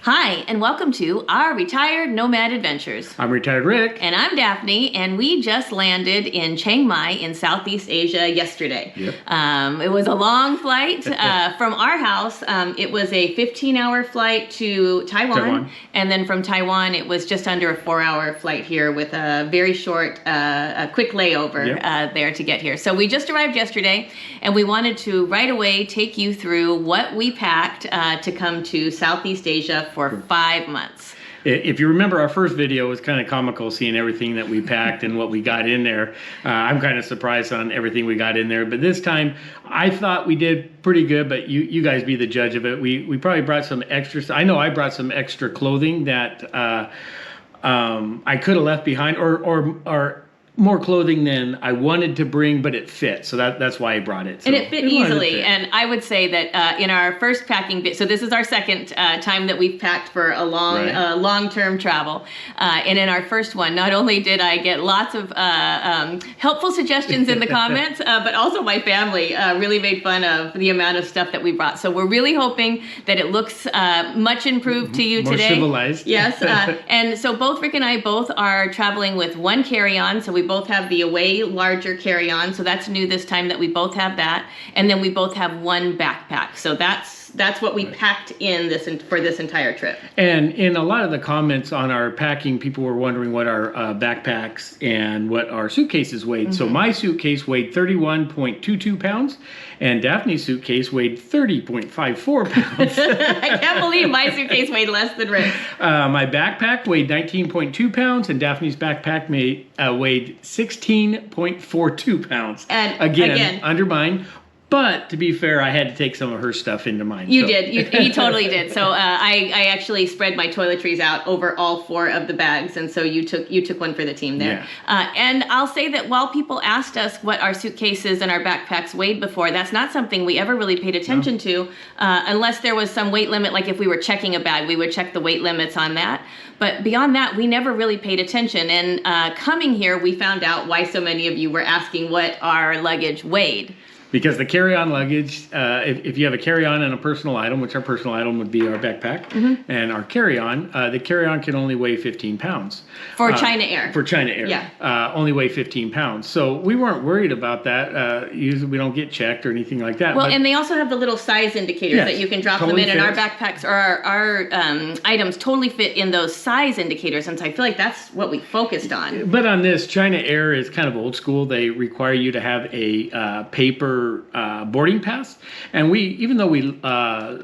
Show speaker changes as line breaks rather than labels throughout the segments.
Hi, and welcome to our Retired Nomad Adventures.
I'm Retired Rick.
And I'm Daphne, and we just landed in Chiang Mai in Southeast Asia yesterday.
Yep.
It was a long flight from our house. It was a 15-hour flight to Taiwan, and then from Taiwan, it was just under a 4-hour flight here with a very short, a quick layover there to get here. So we just arrived yesterday, and we wanted to right away take you through what we packed to come to Southeast Asia for 5 months.
If you remember, our first video was kind of comical, seeing everything that we packed and what we got in there. I'm kind of surprised on everything we got in there, but this time I thought we did pretty good, but you guys be the judge of it. We probably brought some extra. I know I brought some extra clothing that I could have left behind, or more clothing than I wanted to bring, but it fit. So that's why I brought it. So
and it fit easily. And I would say that in our first packing, so this is our second time that we've packed for a long-term travel. And in our first one, not only did I get lots of helpful suggestions in the comments, but also my family really made fun of the amount of stuff that we brought. So we're really hoping that it looks much improved to you today.
More civilized.
Yes. And so both Rick and I both are traveling with one carry-on. So we both have the Away larger carry-on, so that's new this time that we both have that, and then we both have one backpack. So that's what we packed in for this entire trip. And
in a lot of the comments on our packing, people were wondering what our backpacks and what our suitcases weighed. So my suitcase weighed 31.22 pounds, and Daphne's suitcase weighed 30.54 pounds.
I can't believe my suitcase weighed less than Rick's.
My backpack weighed 19.2 pounds, and Daphne's backpack weighed 16.42 pounds.
And
again, under mine. But to be fair, I had to take some of her stuff into mine.
You did. You totally did. So I actually spread my toiletries out over all 4 of the bags, and so you took one for the team there. Yeah. And I'll say that while people asked us what our suitcases and our backpacks weighed before, that's not something we ever really paid attention to, unless there was some weight limit. Like if we were checking a bag, we would check the weight limits on that. But beyond that, we never really paid attention. And coming here, we found out why so many of you were asking what our luggage weighed.
Because the carry-on luggage, if you have a carry-on and a personal item, which our personal item would be our backpack, and our carry-on, the carry-on can only weigh 15 pounds.
For China Air.
For China Air.
Yeah.
Only weigh 15 pounds. So we weren't worried about that. Usually we don't get checked or anything like that.
Well, and they also have the little size indicators that you can drop them in, and our backpacks or our items totally fit in those size indicators, and so I feel like that's what we focused on.
But on this, China Air is kind of old school. They require you to have a paper boarding pass, and even though we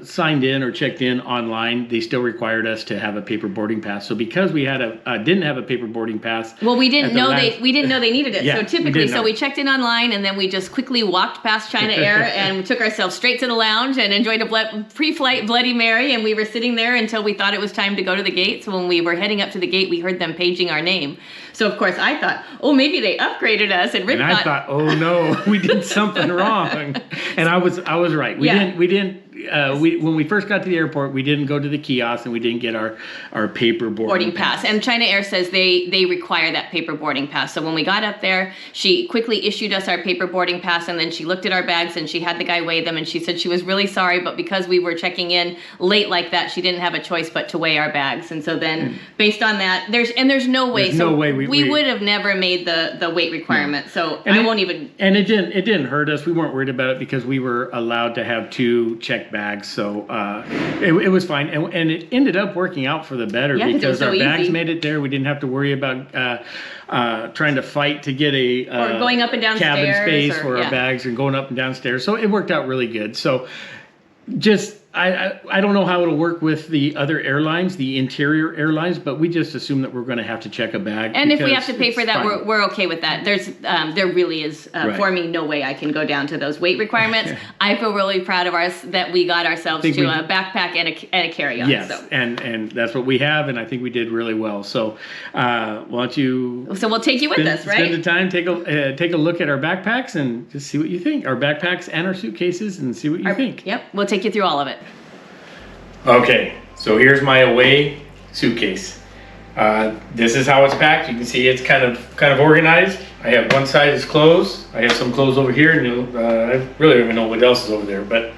signed in or checked in online, they still required us to have a paper boarding pass. So because we didn't have a paper boarding pass,
well, we didn't know they needed it.
Yeah,
so typically, we checked in online, and then we just quickly walked past China Air and took ourselves straight to the lounge and enjoyed a pre-flight Bloody Mary, and we were sitting there until we thought it was time to go to the gate. So when we were heading up to the gate, we heard them paging our name. So of course I thought, oh, maybe they upgraded us, and Rick
and I thought, oh no, we did something wrong. And I was right. We didn't. When we first got to the airport, we didn't go to the kiosk, and we didn't get our paper boarding pass.
And China Air says they require that paper boarding pass. So when we got up there, she quickly issued us our paper boarding pass, and then she looked at our bags, and she had the guy weigh them, and she said she was really sorry, but because we were checking in late like that, she didn't have a choice but to weigh our bags. And so then, based on that, there's no way. We would have never made the weight requirement. So I won't even.
And it didn't hurt us. We weren't worried about it because we were allowed to have 2 checked bags, so it was fine, and it ended up working out for the better because our bags made it there. We didn't have to worry about trying to fight to get
or going up and down
cabin
stairs
space for our bags and going up and down stairs. So it worked out really good. So just I don't know how it'll work with the other airlines, the interior airlines, but we just assume that we're going to have to check a bag.
And if we have to pay for that, we're okay with that. There really is, for me, no way I can go down to those weight requirements. I feel really proud of us that we got ourselves to a backpack and a carry-on.
Yes, so. and that's what we have, and I think we did really well. So why don't you...
So we'll take you with us, right?
Spend the time, take a look at our backpacks and just see what you think. Our backpacks and our suitcases, and see what you think.
Yep, we'll take you through all of it.
Okay, so here's my Away suitcase. This is how it's packed. You can see it's kind of organized. I have one side is clothes. I have some clothes over here, and I really don't even know what else is over there, but it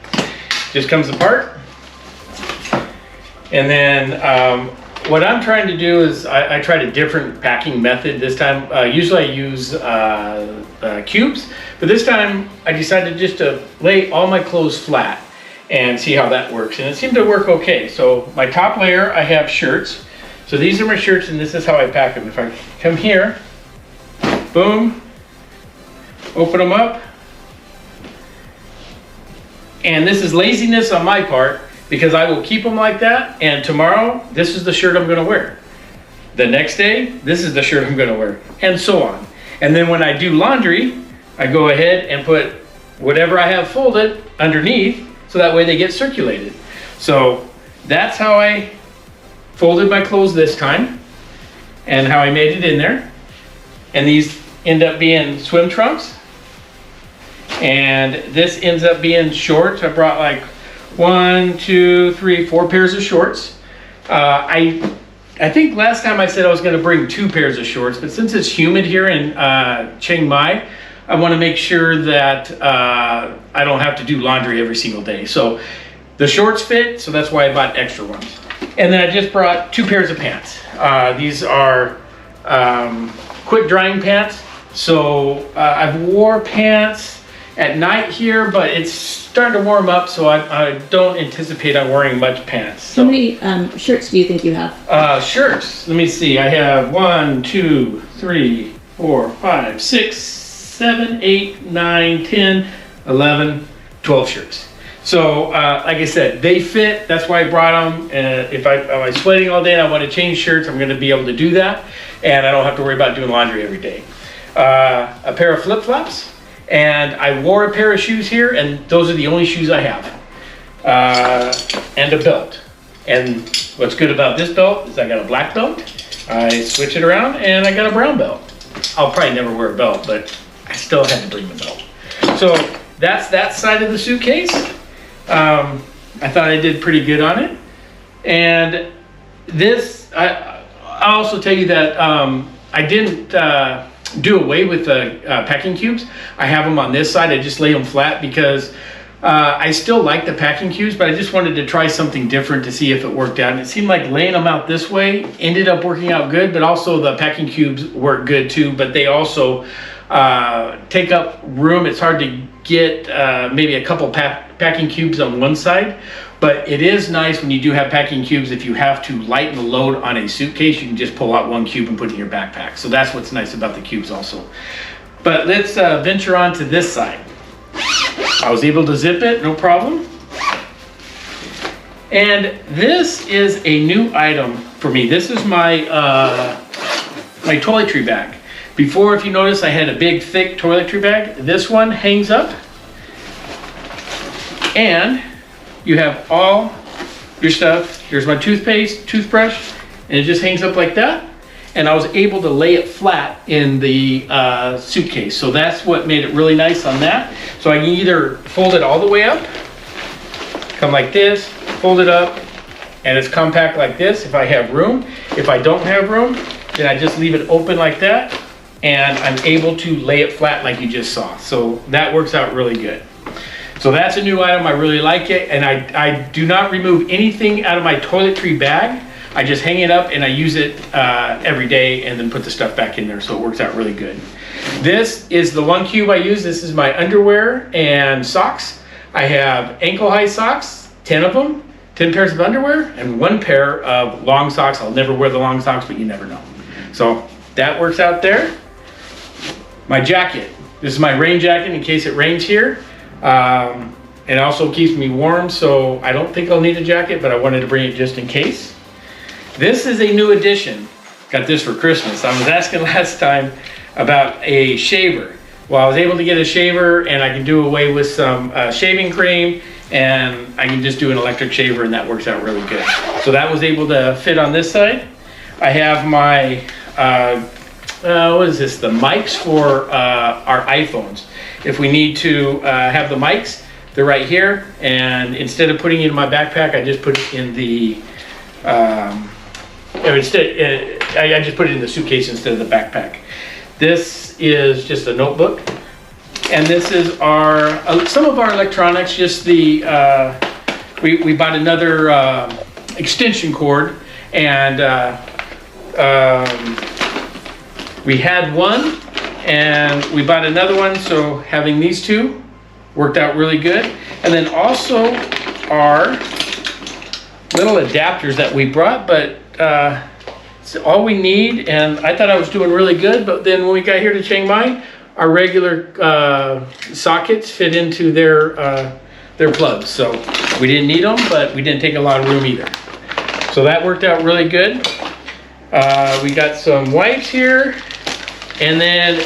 just comes apart. And then what I'm trying to do is I tried a different packing method this time. Usually I use cubes, but this time I decided just to lay all my clothes flat and see how that works. And it seemed to work okay. So my top layer, I have shirts. So these are my shirts, and this is how I pack them. If I come here, boom, open them up. And this is laziness on my part, because I will keep them like that, and tomorrow, this is the shirt I'm gonna wear. The next day, this is the shirt I'm gonna wear, and so on. And then when I do laundry, I go ahead and put whatever I have folded underneath, so that way they get circulated. So that's how I folded my clothes this time, and how I made it in there. And these end up being swim trunks. And this ends up being shorts. I brought like 1, 2, 3, 4 pairs of shorts. I think last time I said I was going to bring 2 pairs of shorts, but since it's humid here in Chiang Mai, I want to make sure that I don't have to do laundry every single day. So the shorts fit, so that's why I bought extra ones. And then I just brought 2 pairs of pants. These are quick drying pants. So I've wore pants at night here, but it's starting to warm up, so I don't anticipate I'm wearing much pants. So.
How many shirts do you think you have?
Shirts, let me see. I have 1, 2, 3, 4, 5, 6, 7, 8, 9, 10, 11, 12 shirts. So like I said, they fit. That's why I brought them. If I'm sweating all day and I want to change shirts, I'm going to be able to do that, and I don't have to worry about doing laundry every day. A pair of flip-flops. And I wore a pair of shoes here, and those are the only shoes I have. And a belt. And what's good about this belt is I got a black belt. I switch it around, and I got a brown belt. I'll probably never wear a belt, but I still had to bring the belt. So that's that side of the suitcase. I thought I did pretty good on it. And this, I'll also tell you that I didn't do away with the packing cubes. I have them on this side. I just lay them flat because I still like the packing cubes, but I just wanted to try something different to see if it worked out. And it seemed like laying them out this way ended up working out good, but also the packing cubes work good too, but they also take up room. It's hard to get maybe a couple packing cubes on one side, but it is nice when you do have packing cubes. If you have to lighten the load on a suitcase, you can just pull out one cube and put it in your backpack. So that's what's nice about the cubes also. But let's venture on to this side. I was able to zip it, no problem. And this is a new item for me. This is my my toiletry bag. Before, if you notice, I had a big, thick toiletry bag. This one hangs up, and you have all your stuff. Here's my toothpaste, toothbrush, and it just hangs up like that. And I was able to lay it flat in the suitcase. So that's what made it really nice on that. So I can either fold it all the way up, come like this, fold it up, and it's compact like this if I have room. If I don't have room, then I just leave it open like that, and I'm able to lay it flat like you just saw. So that works out really good. So that's a new item. I really like it, and I do not remove anything out of my toiletry bag. I just hang it up and I use it every day and then put the stuff back in there, so it works out really good. This is the one cube I use. This is my underwear and socks. I have ankle-high socks, 10 of them, 10 pairs of underwear, and 1 pair of long socks. I'll never wear the long socks, but you never know. So that works out there. My jacket. This is my rain jacket in case it rains here. It also keeps me warm, so I don't think I'll need a jacket, but I wanted to bring it just in case. This is a new addition. Got this for Christmas. I was asking last time about a shaver. Well, I was able to get a shaver, and I can do away with some shaving cream, and I can just do an electric shaver, and that works out really good. So that was able to fit on this side. I have my, what is this? The mics for our iPhones. If we need to have the mics, they're right here. And instead of putting it in my backpack, I just put it in the, I just put it in the suitcase instead of the backpack. This is just a notebook. And this is our, some of our electronics, just the, we bought another extension cord, and we had one, and we bought another one. So having these two worked out really good. And then also our little adapters that we brought, but it's all we need. And I thought I was doing really good, but then when we got here to Chiang Mai, our regular sockets fit into their plugs. So we didn't need them, but we didn't take a lot of room either. So that worked out really good. We got some wipes here, and then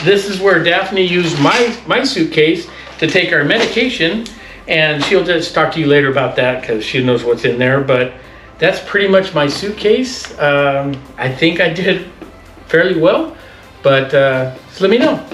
this is where Daphne used my suitcase to take our medication, and she'll just talk to you later about that because she knows what's in there. But that's pretty much my suitcase. I think I did fairly well, but just let me know.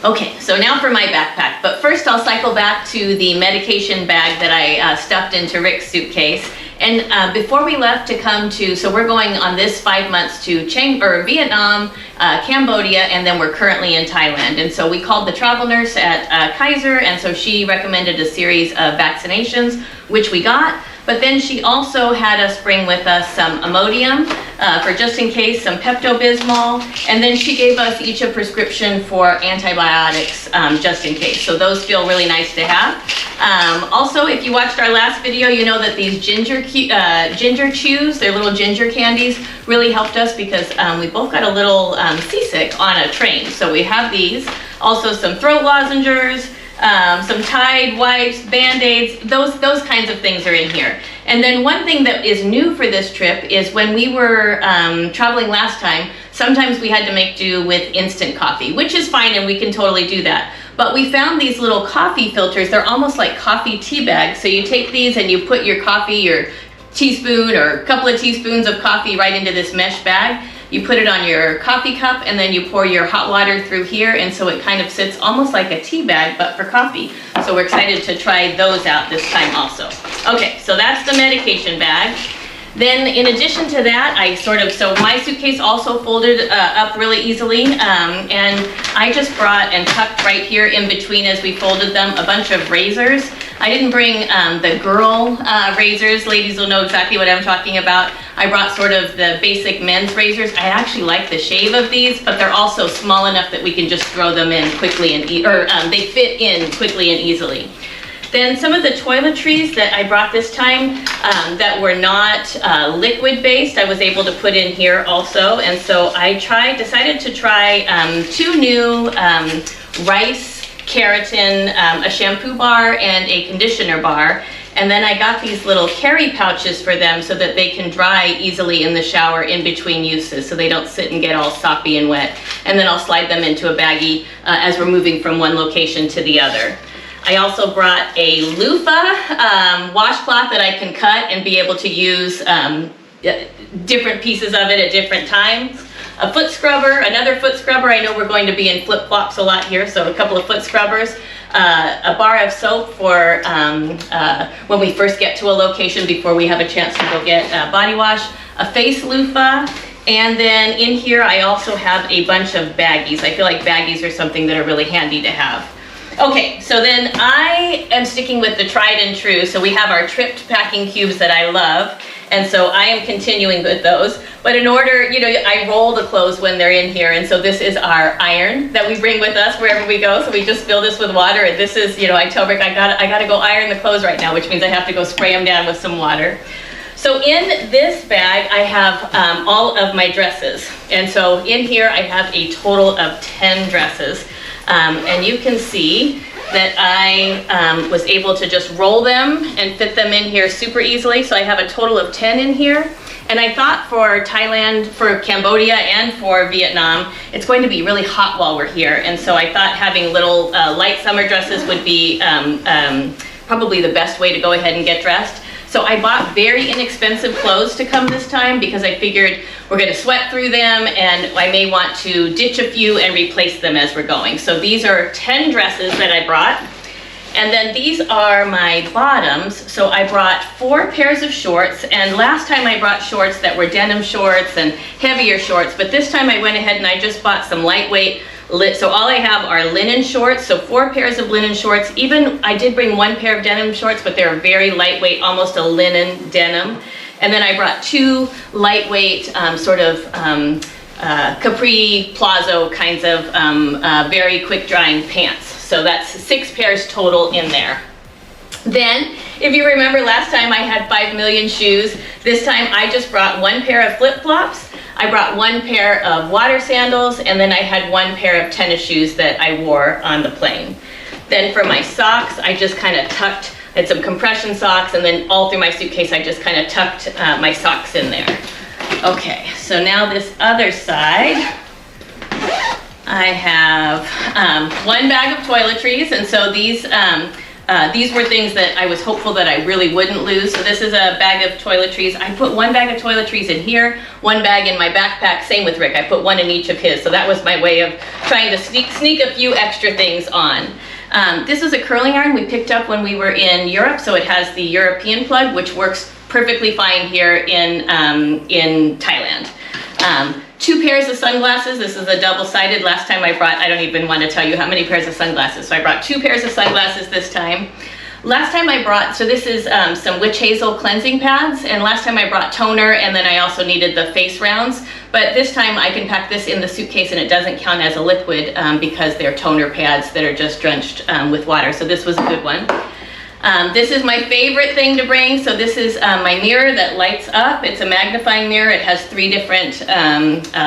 Okay, so now for my backpack. But first I'll cycle back to the medication bag that I stuffed into Rick's suitcase. And before we left to come to, so we're going on this 5 months to Vietnam, Cambodia, and then we're currently in Thailand. And so we called the travel nurse at Kaiser, and so she recommended a series of vaccinations, which we got. But then she also had us bring with us some Imodium for just in case, some Pepto-Bismol, and then she gave us each a prescription for antibiotics just in case. So those feel really nice to have. Also, if you watched our last video, you know that these ginger chews, they're little ginger candies, really helped us because we both got a little seasick on a train. So we have these. Also some throat lozenges, some Tide wipes, Band-Aids, those kinds of things are in here. And then one thing that is new for this trip is when we were traveling last time, sometimes we had to make do with instant coffee, which is fine and we can totally do that. But we found these little coffee filters. They're almost like coffee tea bags. So you take these and you put your coffee, your teaspoon or a couple of teaspoons of coffee right into this mesh bag. You put it on your coffee cup and then you pour your hot water through here, and so it kind of sits almost like a tea bag but for coffee. So we're excited to try those out this time also. Okay, so that's the medication bag. Then in addition to that, so my suitcase also folded up really easily, and I just brought and tucked right here in between as we folded them a bunch of razors. I didn't bring the girl razors. Ladies will know exactly what I'm talking about. I brought sort of the basic men's razors. I actually like the shave of these, but they're also small enough that we can just throw them in quickly and they fit in quickly and easily. Then some of the toiletries that I brought this time that were not liquid based, I was able to put in here also. And so I decided to try 2 new rice keratin, a shampoo bar and a conditioner bar. And then I got these little carry pouches for them so that they can dry easily in the shower in between uses, so they don't sit and get all soppy and wet. And then I'll slide them into a baggie as we're moving from one location to the other. I also brought a loofah washcloth that I can cut and be able to use different pieces of it at different times. A foot scrubber, another foot scrubber. I know we're going to be in flip-flops a lot here, so a couple of foot scrubbers. A bar of soap for when we first get to a location before we have a chance to go get body wash. A face loofah. And then in here I also have a bunch of baggies. I feel like baggies are something that are really handy to have. Okay, so then I am sticking with the tried and true. So we have our tripped packing cubes that I love, and so I am continuing with those. But in order, I roll the clothes when they're in here, and so this is our iron that we bring with us wherever we go. So we just fill this with water, and this is, I tell Rick I gotta go iron the clothes right now, which means I have to go spray them down with some water. So in this bag, I have all of my dresses. And so in here, I have a total of 10 dresses. And you can see that I was able to just roll them and fit them in here super easily. So I have a total of 10 in here. And I thought for Thailand, for Cambodia, and for Vietnam, it's going to be really hot while we're here. And so I thought having little light summer dresses would be probably the best way to go ahead and get dressed. So I bought very inexpensive clothes to come this time because I figured we're going to sweat through them and I may want to ditch a few and replace them as we're going. So these are 10 dresses that I brought. And then these are my bottoms. So I brought 4 pairs of shorts, and last time I brought shorts that were denim shorts and heavier shorts, but this time I went ahead and I just bought some lightweight. So all I have are linen shorts, so 4 pairs of linen shorts. Even I did bring 1 pair of denim shorts, but they're very lightweight, almost a linen denim. And then I brought 2 lightweight sort of capri plazo kinds of very quick drying pants. So that's 6 pairs total in there. Then, if you remember last time I had 5 million shoes, this time I just brought 1 pair of flip-flops, I brought 1 pair of water sandals, and then I had 1 pair of tennis shoes that I wore on the plane. Then for my socks, I just kind of tucked, I had some compression socks, and then all through my suitcase I just kind of tucked my socks in there. Okay, so now this other side, I have 1 bag of toiletries, and so these were things that I was hopeful that I really wouldn't lose. So this is a bag of toiletries. I put 1 bag of toiletries in here, 1 bag in my backpack, same with Rick. I put 1 in each of his. So that was my way of trying to sneak a few extra things on. This was a curling iron we picked up when we were in Europe. So it has the European plug, which works perfectly fine here in Thailand. 2 pairs of sunglasses. This is a double-sided. Last time I brought, I don't even want to tell you how many pairs of sunglasses. So I brought 2 pairs of sunglasses this time. Last time I brought, so this is some witch hazel cleansing pads, and last time I brought toner, and then I also needed the face rounds. But this time I can pack this in the suitcase and it doesn't count as a liquid because they're toner pads that are just drenched with water. So this was a good one. This is my favorite thing to bring. So this is my mirror that lights up. It's a magnifying mirror. It has 3 different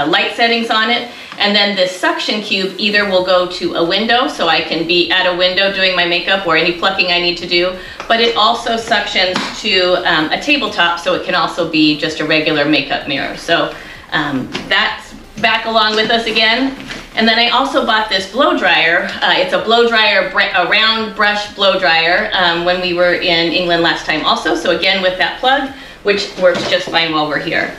light settings on it. And then this suction cube either will go to a window, so I can be at a window doing my makeup or any plucking I need to do, but it also suctions to a tabletop, so it can also be just a regular makeup mirror. So that's back along with us again. And then I also bought this blow dryer. It's a blow dryer, a round brush blow dryer when we were in England last time also. So again with that plug, which works just fine while we're here.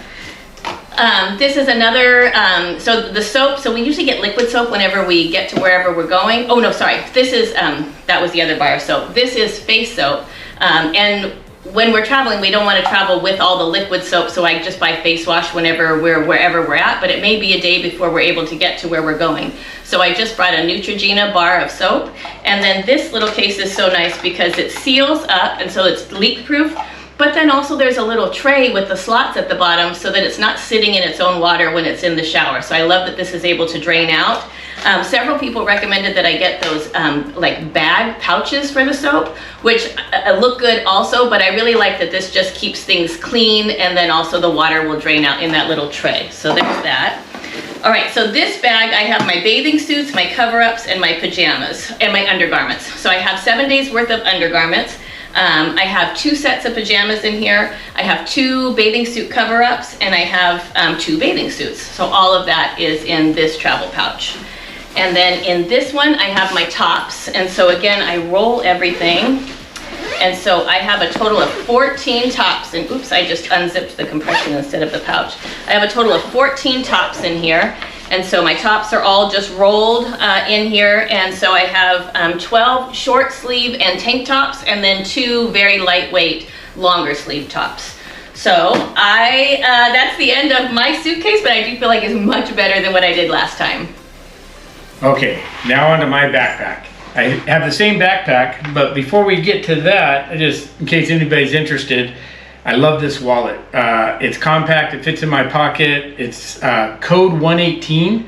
This is another, so the soap, so we usually get liquid soap whenever we get to wherever we're going. Oh no, sorry, this is, that was the other bar of soap. This is face soap. And when we're traveling, we don't want to travel with all the liquid soap, so I just buy face wash wherever we're at, but it may be a day before we're able to get to where we're going. So I just brought a Neutrogena bar of soap, and then this little case is so nice because it seals up, and so it's leak proof, but then also there's a little tray with the slots at the bottom so that it's not sitting in its own water when it's in the shower. So I love that this is able to drain out. Several people recommended that I get those like bag pouches for the soap, which look good also, but I really like that this just keeps things clean, and then also the water will drain out in that little tray. So there's that. All right, so this bag, I have my bathing suits, my cover-ups, and my pajamas, and my undergarments. So I have 7 days worth of undergarments. I have 2 sets of pajamas in here. I have 2 bathing suit cover-ups, and I have 2 bathing suits. So all of that is in this travel pouch. And then in this one, I have my tops. And so again, I roll everything. And so I have a total of 14 tops. And oops, I just unzipped the compression instead of the pouch. I have a total of 14 tops in here. And so my tops are all just rolled in here. And so I have 12 short sleeve and tank tops, and then 2 very lightweight longer sleeve tops. So that's the end of my suitcase, but I do feel like it's much better than what I did last time.
Okay, now onto my backpack. I have the same backpack, but before we get to that, just in case anybody's interested, I love this wallet. It's compact, it fits in my pocket. It's code 118,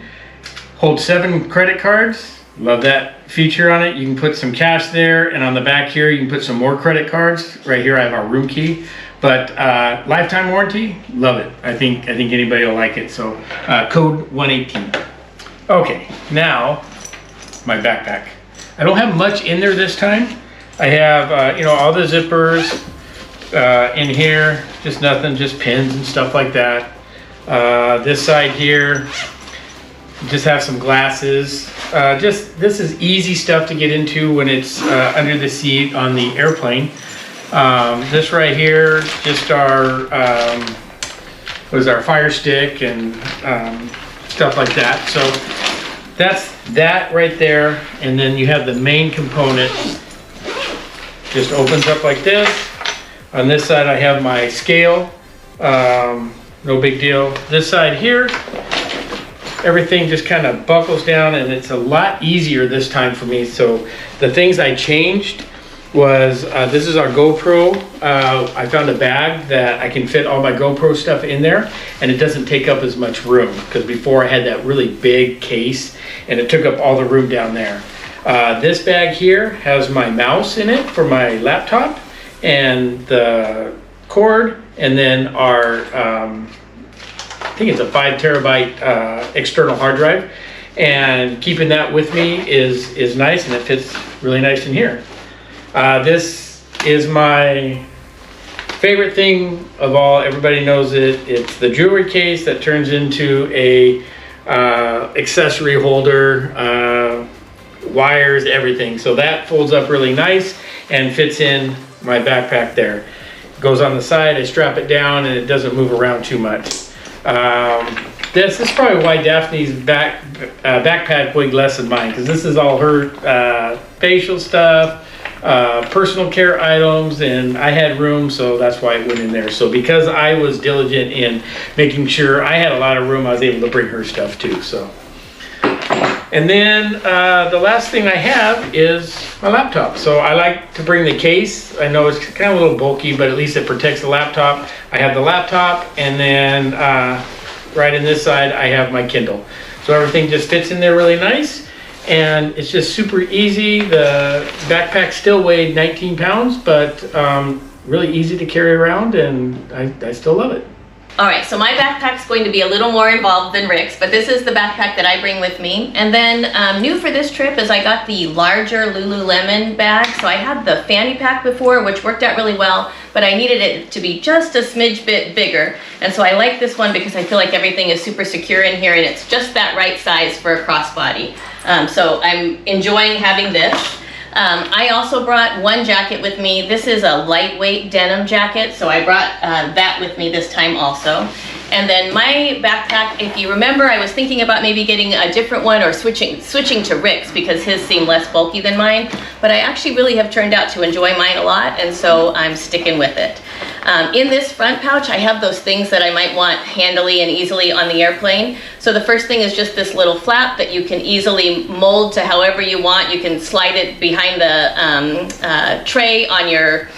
holds 7 credit cards. Love that feature on it. You can put some cash there, and on the back here, you can put some more credit cards. Right here, I have our room key. But lifetime warranty, love it. I think anybody will like it. So code 118. Okay, now my backpack. I don't have much in there this time. I have all the zippers in here, just nothing, just pins and stuff like that. This side here, just have some glasses. This is easy stuff to get into when it's under the seat on the airplane. This right here, just our fire stick and stuff like that. So that's that right there, and then you have the main component. Just opens up like this. On this side I have my scale, no big deal. This side here, everything just kind of buckles down, and it's a lot easier this time for me. So the things I changed was this is our GoPro. I found a bag that I can fit all my GoPro stuff in there, and it doesn't take up as much room, because before I had that really big case and it took up all the room down there. This bag here has my mouse in it for my laptop, and the cord, and then our I think it's a 5 terabyte external hard drive, and keeping that with me is nice, and it fits really nice in here. This is my favorite thing of all. Everybody knows it. It's the jewelry case that turns into a accessory holder, wires, everything. So that folds up really nice and fits in my backpack there. It goes on the side, I strap it down, and it doesn't move around too much. This is probably why Daphne's backpack weighed less than mine, because this is all her facial stuff, personal care items, and I had room, so that's why it went in there. So because I was diligent in making sure I had a lot of room, I was able to bring her stuff too. So, and then the last thing I have is my laptop. So I like to bring the case. I know it's kind of a little bulky, but at least it protects the laptop. I have the laptop, and then right in this side I have my Kindle. So everything just fits in there really nice. And it's just super easy. The backpack still weighed 19 pounds, but really easy to carry around, and I still love it.
All right, so my backpack's going to be a little more involved than Rick's, but this is the backpack that I bring with me. And then new for this trip is I got the larger Lululemon bag. So I had the fanny pack before, which worked out really well, but I needed it to be just a smidge bit bigger. And so I like this one because I feel like everything is super secure in here, and it's just that right size for a crossbody. So I'm enjoying having this. I also brought one jacket with me. This is a lightweight denim jacket, so I brought that with me this time also. And then my backpack, if you remember, I was thinking about maybe getting a different one or switching to Rick's because his seemed less bulky than mine, but I actually really have turned out to enjoy mine a lot, and so I'm sticking with it. In this front pouch, I have those things that I might want handily and easily on the airplane. So the first thing is just this little flap that you can easily mold to however you want. You can slide it behind the tray on your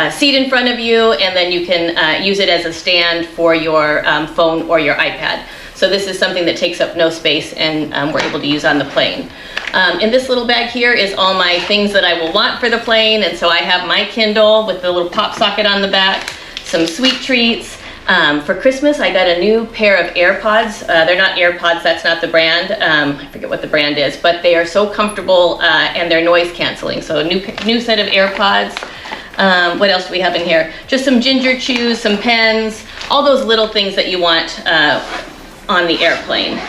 seat in front of you, and then you can use it as a stand for your phone or your iPad. So this is something that takes up no space, and we're able to use on the plane. In this little bag here is all my things that I will want for the plane, and so I have my Kindle with the little pop socket on the back, some sweet treats. For Christmas, I got a new pair of AirPods. They're not AirPods, that's not the brand. I forget what the brand is, but they are so comfortable and they're noise canceling. So a new set of AirPods. What else do we have in here? Just some ginger chews, some pens, all those little things that you want on the airplane.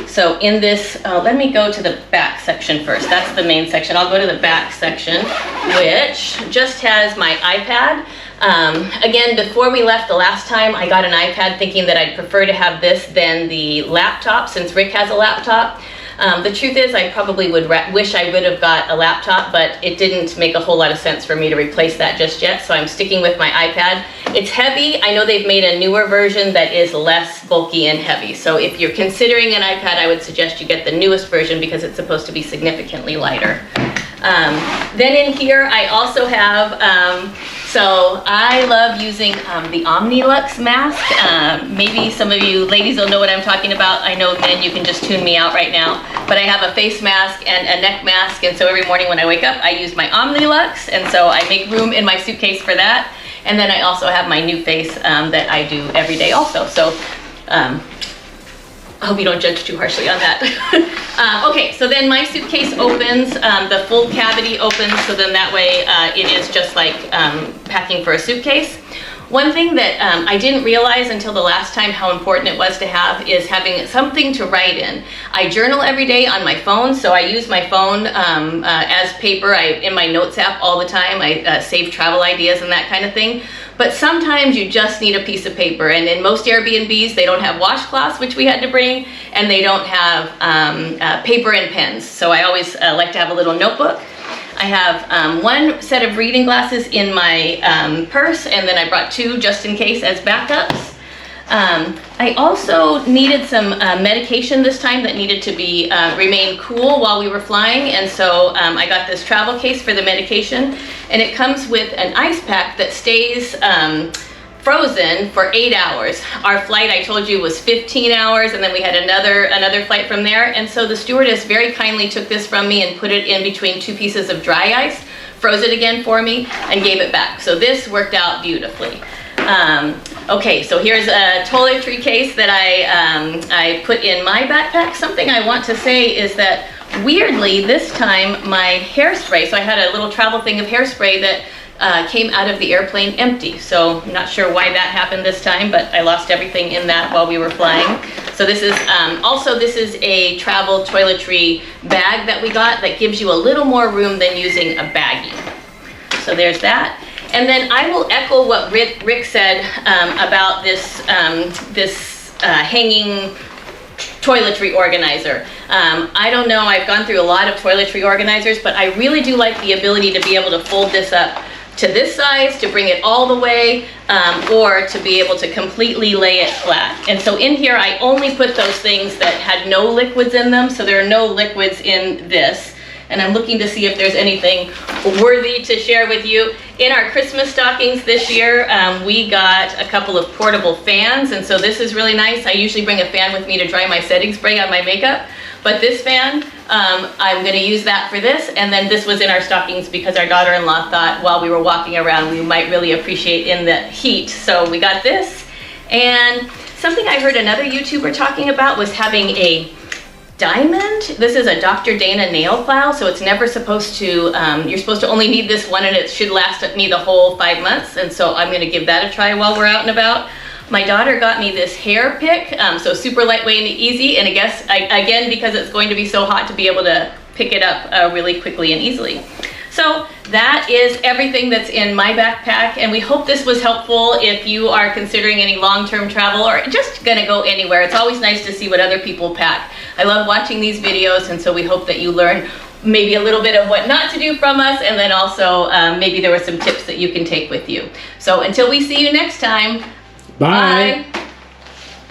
So in this, let me go to the back section first. That's the main section. I'll go to the back section, which just has my iPad. Again, before we left the last time, I got an iPad thinking that I'd prefer to have this than the laptop, since Rick has a laptop. The truth is, I probably would wish I would have got a laptop, but it didn't make a whole lot of sense for me to replace that just yet, so I'm sticking with my iPad. It's heavy. I know they've made a newer version that is less bulky and heavy, so if you're considering an iPad, I would suggest you get the newest version because it's supposed to be significantly lighter. Then in here, I also have, so I love using the Omnilux mask. Maybe some of you ladies will know what I'm talking about. I know men, you can just tune me out right now. But I have a face mask and a neck mask, and so every morning when I wake up, I use my Omnilux, and so I make room in my suitcase for that. And then I also have my new face that I do every day also. So I hope you don't judge too harshly on that. Okay, so then my suitcase opens, the full cavity opens, so then that way it is just like packing for a suitcase. One thing that I didn't realize until the last time how important it was to have is having something to write in. I journal every day on my phone, so I use my phone as paper. In my notes app all the time. I save travel ideas and that kind of thing. But sometimes you just need a piece of paper, and in most Airbnbs they don't have washcloths, which we had to bring, and they don't have paper and pens. So I always like to have a little notebook. I have one set of reading glasses in my purse, and then I brought two just in case as backups. I also needed some medication this time that needed to be remain cool while we were flying, and so I got this travel case for the medication. and it comes with an ice pack that stays frozen for 8 hours. Our flight, I told you, was 15 hours, and then we had another flight from there. And so the stewardess very kindly took this from me and put it in between 2 pieces of dry ice, froze it again for me, and gave it back. So this worked out beautifully. Okay, so here's a toiletry case that I put in my backpack. Something I want to say is that weirdly this time my hairspray, so I had a little travel thing of hairspray that came out of the airplane empty. So I'm not sure why that happened this time, but I lost everything in that while we were flying. So this is also this is a travel toiletry bag that we got that gives you a little more room than using a baggie. So there's that. And then I will echo what Rick said about this hanging toiletry organizer. I don't know, I've gone through a lot of toiletry organizers, but I really do like the ability to be able to fold this up to this size, to bring it all the way, or to be able to completely lay it flat. And so in here I only put those things that had no liquids in them, so there are no liquids in this. And I'm looking to see if there's anything worthy to share with you. In our Christmas stockings this year, we got a couple of portable fans, and so this is really nice. I usually bring a fan with me to dry my setting spray on my makeup, but this fan, I'm gonna use that for this, and then this was in our stockings because our daughter-in-law thought while we were walking around we might really appreciate in the heat, so we got this. And something I heard another YouTuber talking about was having a diamond. This is a Dr. Dana nail file, so it's never supposed to, you're supposed to only need this one and it should last me the whole 5 months, and so I'm gonna give that a try while we're out and about. My daughter got me this hair pick, so super lightweight and easy, and I guess, again, because it's going to be so hot, to be able to pick it up really quickly and easily. So that is everything that's in my backpack, and we hope this was helpful if you are considering any long-term travel or just gonna go anywhere. It's always nice to see what other people pack. I love watching these videos, and so we hope that you learn maybe a little bit of what not to do from us, and then also maybe there were some tips that you can take with you. So until we see you next time,
Bye.
Bye.